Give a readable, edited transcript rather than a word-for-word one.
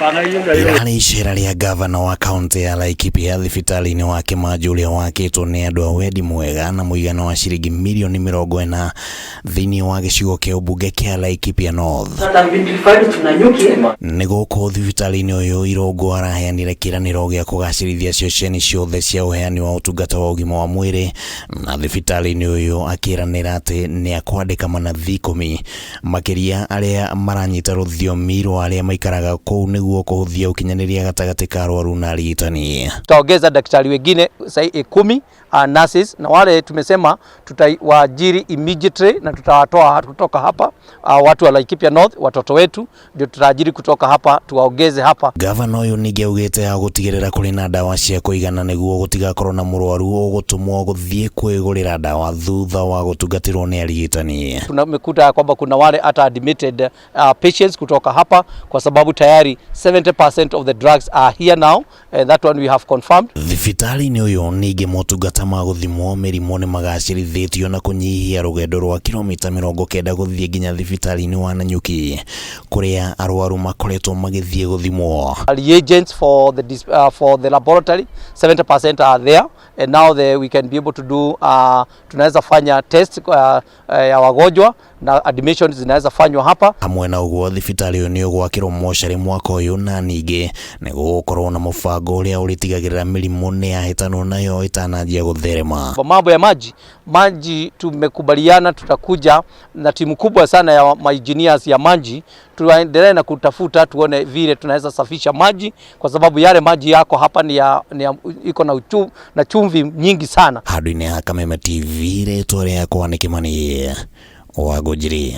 Irani ishira ria gavana wa kaunti ya Laikipia thibitari-ini wa Kimanju uria wakitwo ni andu a wendi mwega na muigana wa ciringi milioni 40 thiini wa gicigo kia ubunge kia Laikipia North. Ni guku thibitari-ini uyu Irungu araheanire kiraniro gia kugacirithia ceceni ciothe cia uheani wa utungata wa ugima wa mwiri, na thibitari-ini uyu akiranira ati ni akwandika manathi 10 makiria aria maranyita ruthiomi rwa aria maikaraga kuu niguo kuhuthia ukinyaniria gatagati ka arwaru na arigitani. Tutaongeza daktari wengine 10 nurses, na wale tumesema tutawaajiri immediately na tutawatoa kutoka hapa watu wa Laikipia North, watoto wetu ndio tutaajiri kutoka hapa tuwaongeze hapa. Gavana uyu ninge ugite gutigirira kuri na dawa cia kuigana niguo gutigakorwo na murwaru ugutumwo guthie kwigurira dawa thutha wa gutungatirwo ni arigitani. Tumekuta kwamba kuna wale hata admitted patients kutoka hapa kwa sababu tayari 70% of the drugs are here now, that one we have confirmed. Thibitari-ini uyu ninge motungata ma guthimwo mirimo ni magacirithitio na kunyihia rugendo rwa kilomita 90 guthie nginya thibitari-ini wa Nanyuki kuria arwaru makoretwo magithie guthimwo. Reagents for the laboratory 70% are there, and now we can be able to do tunaweza fanya test ya wagonjwa na admissions zinaweza fanywa hapa. Hamwe na uguo thibitari uyu ni ugwakirwo mochari mwaka uyu na ninge ni gukorwo na mubango uria uritigagirira mirimo ni yahitanwo nayo itanajia gutherema. Mambo ya maji tumekubaliana tutakuja na timu kubwa sana ya engineers ya maji, tuendelee na kutafuta tuone vile tunaweza safisha maji kwa sababu yale maji yako hapa iko na chumvi nyingi sana. Hadini ya Kameme TV retore ya kwa nikimani wa Gojiri.